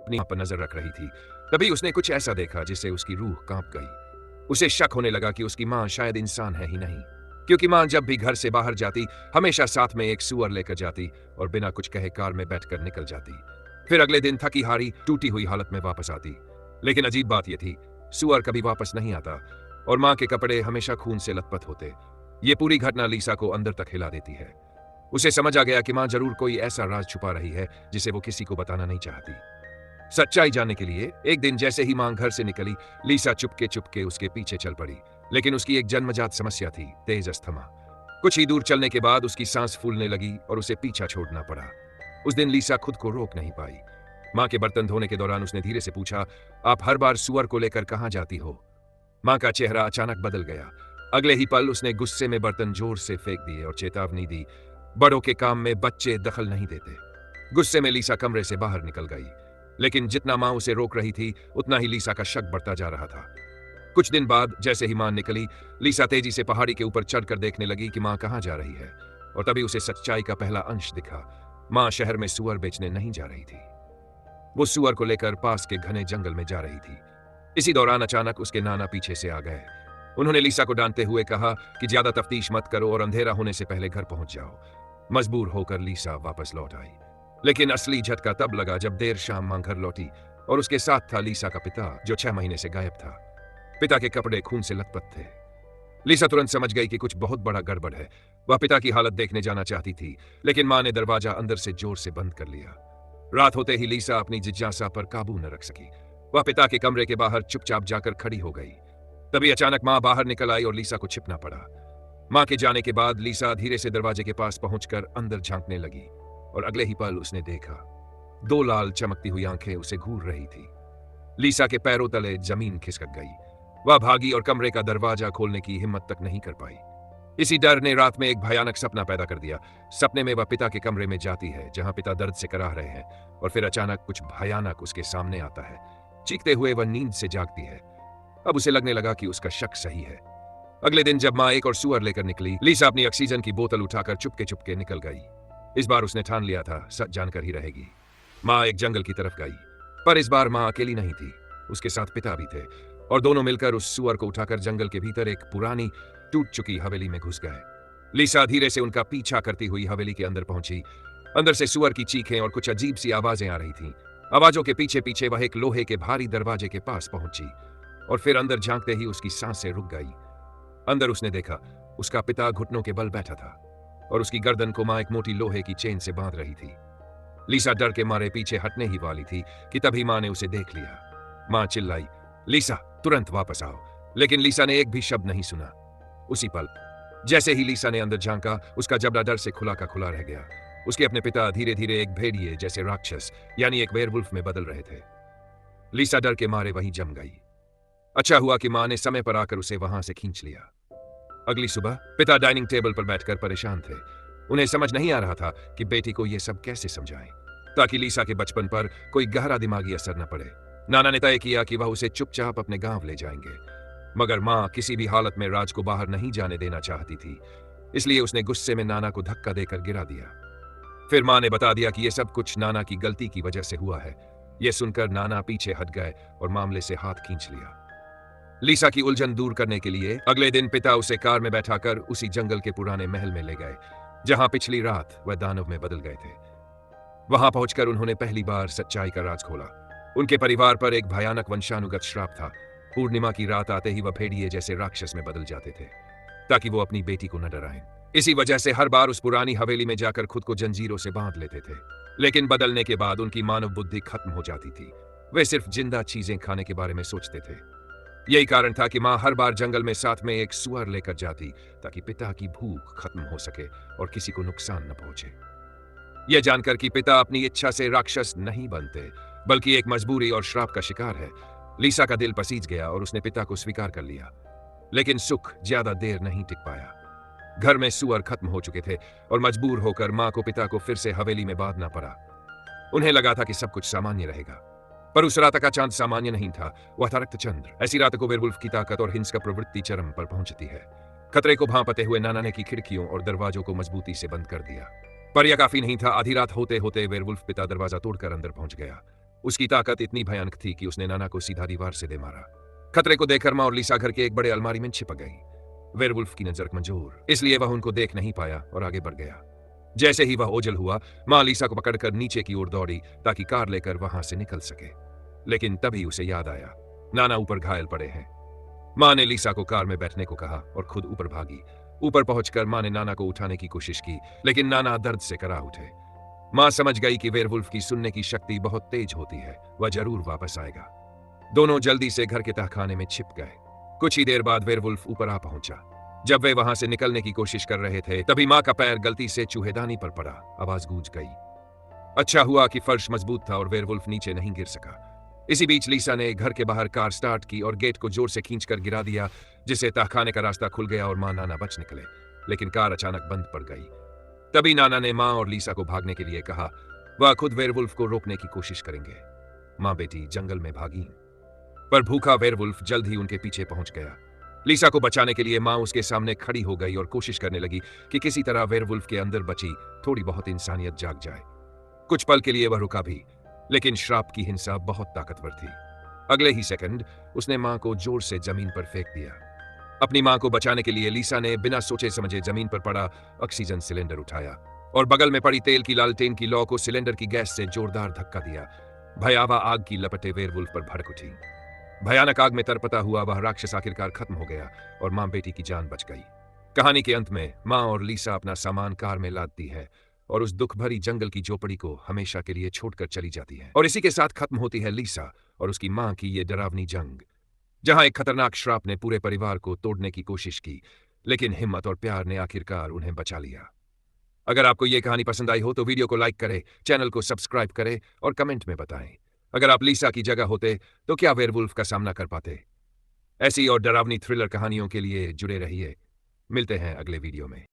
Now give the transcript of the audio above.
अपनी पर नजर रख रही थी। तभी उसने कुछ ऐसा देखा जिससे उसकी रूह कांप गई। उसे शक होने लगा कि उसकी माँ शायद इंसान है ही नहीं, क्योंकि माँ जब भी घर से बाहर जाती हमेशा साथ में एक सूअर लेकर जाती और बिना कुछ कहे कार में बैठकर निकल जाती। फिर अगले दिन थकी हारी टूटी हुई हालत में वापस आती। लेकिन अजीब बात यह थी, सूअर कभी वापस नहीं आता और माँ के कपड़े हमेशा खून से लथपथ होते। ये पूरी घटना लीसा को अंदर तक हिला देती है। उसे समझ आ गया कि माँ जरूर कोई ऐसा राज छुपा रही है जिसे वो किसी को बताना नहीं चाहती। सच्चाई जानने के लिए एक दिन जैसे ही मां घर से निकली, लीसा चुपके चुपके उसके पीछे चल पड़ी। लेकिन उसकी एक जन्मजात समस्या थी, तेज अस्थमा। कुछ ही दूर चलने के बाद उसकी सांस फूलने लगी और उसे पीछा छोड़ना पड़ा। उस दिन लीसा खुद को रोक नहीं पाई। मां के बर्तन धोने के दौरान उसने धीरे से पूछा, आप हर बार सुअर को लेकर कहां जाती हो? मां का चेहरा अचानक बदल गया। अगले ही पल उसने गुस्से में बर्तन जोर से फेंक दिए और चेतावनी दी, बड़ों के काम में बच्चे दखल नहीं देते। गुस्से में लीसा कमरे से बाहर निकल गई। लेकिन जितना मां उसे रोक रही थी उतना ही लीसा का शक बढ़ता जा रहा था। कुछ दिन बाद जैसे ही मां निकली, लीसा तेजी से पहाड़ी के ऊपर चढ़कर देखने लगी कि मां कहां जा रही है। और तभी उसे सच्चाई का पहला अंश दिखा। मां शहर में सुअर बेचने नहीं जा रही थी, वो सुअर को लेकर पास के घने जंगल में जा रही थी। इसी दौरान अचानक उसके नाना पीछे से आ गए। उन्होंने लीसा को डांटते हुए कहा कि ज्यादा तफ्तीश मत करो और अंधेरा होने से पहले घर पहुंच जाओ। मजबूर होकर लीसा वापस लौट आई। लेकिन असली झटका तब लगा जब देर शाम मां घर लौटी और उसके साथ था लीसा का पिता, जो 6 महीने से गायब था। पिता के कपड़े खून से लथपथ थे। लीसा तुरंत समझ गई कि कुछ बहुत बड़ा गड़बड़ है। वह पिता की हालत देखने जाना चाहती थी, लेकिन मां ने दरवाजा अंदर से जोर से बंद कर लिया। रात होते ही लीसा अपनी जिज्ञासा पर काबू न रख सकी। वह पिता के कमरे के बाहर चुपचाप जाकर खड़ी हो गई। तभी अचानक मां बाहर निकल आई और लीसा को छिपना पड़ा। मां के जाने के बाद लीसा धीरे से दरवाजे के पास पहुंचकर अंदर झांकने लगी और अगले ही पल उसने देखा, 2 लाल चमकती हुई आंखें उसे घूर रही थी। लीसा के पैरों तले जमीन खिसक गई। वह भागी और कमरे का दरवाजा खोलने की हिम्मत तक नहीं कर पाई। इसी डर ने रात में एक भयानक सपना पैदा कर दिया। सपने में वह पिता के कमरे में जाती है जहां पिता दर्द से कराह रहे हैं और फिर अचानक कुछ भयानक उसके सामने आता है। चीखते हुए वह नींद से जागती है। अब उसे लगने लगा कि उसका शक सही है। अगले दिन जब मां एक और सुअर लेकर निकली, लीसा अपनी ऑक्सीजन की बोतल उठाकर चुपके चुपके निकल गई। इस बार उसने ठान लिया था सच जानकर ही रहेगी। मां एक जंगल की तरफ गई, पर इस बार मां अकेली नहीं थी, उसके साथ पिता भी थे और दोनों मिलकर उस सुअर को उठाकर जंगल के भीतर एक पुरानी टूट चुकी हवेली में घुस गए। लीसा धीरे से उनका पीछा करती हुई हवेली के अंदर पहुंची। अंदर से सुअर की चीखें और कुछ अजीब सी आवाजें आ रही थीं। आवाजों के पीछे पीछे वह एक लोहे के भारी दरवाजे के पास पहुंची और फिर अंदर झांकते ही उसकी सांसें रुक गई। अंदर उसने देखा, उसका पिता घुटनों के बल बैठा था और उसकी गर्दन को मां एक मोटी लोहे की चेन से बांध रही थी। लीसा डर के मारे पीछे हटने ही वाली थी कि तभी मां ने उसे देख लिया। मां चिल्लाई, लीसा तुरंत वापस आओ। लेकिन लीसा ने एक भी शब्द नहीं सुना। उसी पल जैसे ही लीसा ने अंदर झांका, उसका जबड़ा डर से खुला का खुला रह गया। उसके अपने पिता धीरे धीरे एक भेड़िए जैसे राक्षस यानी एक वेयरवुल्फ में बदल रहे थे। लीसा डर के मारे वहीं जम गई। अच्छा हुआ कि मां ने समय पर आकर उसे वहां से खींच लिया। अगली सुबह पिता डाइनिंग टेबल पर बैठकर परेशान थे। उन्हें समझ नहीं आ रहा था कि बेटी को यह सब कैसे समझाएं ताकि लीसा के बचपन पर कोई गहरा दिमागी असर न पड़े। नाना ने तय किया कि वह उसे चुपचाप अपने गांव ले जाएंगे, मगर मां किसी भी हालत में राज को बाहर नहीं जाने देना चाहती थी, इसलिए उसने गुस्से में नाना को धक्का देकर गिरा दिया। फिर मां ने बता दिया कि यह सब कुछ नाना की गलती की वजह से हुआ है। यह सुनकर नाना पीछे हट गए और मामले से हाथ खींच लिया। लीसा की उलझन दूर करने के लिए अगले दिन पिता उसे कार में बैठाकर उसी जंगल के पुराने महल में ले गए जहां पिछली रात वह दानव में बदल गए थे। वहां पहुंचकर उन्होंने पहली बार सच्चाई का राज खोला। उनके परिवार पर एक भयानक वंशानुगत श्राप था। पूर्णिमा की रात आते ही वह भेड़िए जैसे राक्षस में बदल जाते थे ताकि वो अपनी बेटी को न डराएं। इसी वजह से हर बार उस पुरानी हवेली में जाकर खुद को जंजीरों से बांध लेते थे। लेकिन बदलने के बाद उनकी मानव बुद्धि खत्म हो जाती थी। वे सिर्फ जिंदा चीजें खाने के बारे में सोचते थे। यही कारण था कि मां हर बार जंगल में साथ में एक सुअर लेकर जाती ताकि पिता की भूख खत्म हो सके और किसी को नुकसान न पहुंचे। यह जानकर कि पिता अपनी इच्छा से राक्षस नहीं बनते बल्कि एक मजबूरी और श्राप का शिकार है, लीसा का दिल पसीज गया और उसने पिता को स्वीकार कर लिया। लेकिन सुख ज्यादा देर नहीं टिक पाया। घर में सुअर खत्म हो चुके थे और मजबूर होकर मां को पिता को फिर से हवेली में बांधना पड़ा। उन्हें लगा था कि सब कुछ सामान्य रहेगा, पर उस रात का चांद सामान्य नहीं था, वह था रक्तचंद्र। ऐसी रात को वेयरवुल्फ की ताकत और हिंसक प्रवृत्ति चरम पर पहुंचती है। खतरे को भांपते हुए नाना ने की खिड़कियों और दरवाजों को मजबूती से बंद कर दिया। पर यह काफी नहीं था। आधी रात होते होते वेयरवुल्फ पिता दरवाजा तोड़कर अंदर पहुंच गया। उसकी ताकत इतनी भयानक थी कि उसने नाना को सीधा दीवार से दे मारा। खतरे को देखकर माँ और लीसा घर के एक बड़े अलमारी में छिपक गई। वेयरवुल्फ की नजर कमजोर, इसलिए वह उनको देख नहीं पाया और आगे बढ़ गया। जैसे ही वह ओझल हुआ, माँ लीसा को पकड़कर नीचे की ओर दौड़ी ताकि कार लेकर वहां से निकल सके। लेकिन तभी उसे याद आया, नाना ऊपर घायल पड़े हैं। माँ ने लीसा को कार में बैठने को कहा और खुद ऊपर भागी। ऊपर पहुंचकर माँ ने नाना को उठाने की कोशिश की, लेकिन नाना दर्द से करा उठे। माँ समझ गई कि वेयरवुल्फ की सुनने की शक्ति बहुत तेज होती है, वह जरूर वापस आएगा। दोनों जल्दी से घर के तहखाने में छिप गए। कुछ ही देर बाद वेयरवुल्फ ऊपर आ पहुंचा। जब वे वहां से निकलने की कोशिश कर रहे थे, तभी माँ का पैर गलती से चूहेदानी पर पड़ा। आवाज गूंज गई। अच्छा हुआ कि फर्श मजबूत था और वेयरवुल्फ नीचे नहीं गिर सका। इसी बीच लीसा ने घर के बाहर कार स्टार्ट की और गेट को जोर से खींचकर गिरा दिया, जिससे तहखाने का रास्ता खुल गया और माँ नाना बच निकले। लेकिन कार अचानक बंद पड़ गई। तभी नाना ने माँ और लीसा को भागने के लिए कहा। वह खुद वेयरवुल्फ को रोकने की कोशिश करेंगे। माँ बेटी जंगल में भागी, पर भूखा वेयरवुल्फ जल्द ही उनके पीछे पहुंच गया। लीसा को बचाने के लिए माँ उसके सामने खड़ी हो गई और कोशिश करने लगी कि किसी तरह वेयरवुल्फ के अंदर बची थोड़ी बहुत इंसानियत जाग जाए। कुछ पल के लिए वह रुका भी, लेकिन श्राप की हिंसा बहुत ताकतवर थी। अगले ही सेकंड उसने माँ को जोर से जमीन पर फेंक दिया। अपनी माँ को बचाने के लिए लीसा ने बिना सोचे समझे जमीन पर पड़ा ऑक्सीजन सिलेंडर उठाया और बगल में पड़ी तेल की लालटेन की लौ को सिलेंडर की गैस से जोरदार धक्का दिया। भयावह आग की लपटें वेयरवुल्फ पर भड़क उठी। भयानक आग में तरपता हुआ वह राक्षस आखिरकार खत्म हो गया और माँ बेटी की जान बच गई। कहानी के अंत में माँ और लीसा अपना सामान कार में लादती है और उस दुख भरी जंगल की झोपड़ी को हमेशा के लिए छोड़कर चली जाती है। और इसी के साथ खत्म होती है लीसा और उसकी माँ की ये डरावनी जंग, जहां एक खतरनाक श्राप ने पूरे परिवार को तोड़ने की कोशिश की, लेकिन हिम्मत और प्यार ने आखिरकार उन्हें बचा लिया। अगर आपको ये कहानी पसंद आई हो तो वीडियो को लाइक करें, चैनल को सब्सक्राइब करें और कमेंट में बताएं, अगर आप लीसा की जगह होते तो क्या वेयरवुल्फ का सामना कर पाते। ऐसी और डरावनी थ्रिलर कहानियों के लिए जुड़े रहिए। मिलते हैं अगले वीडियो में।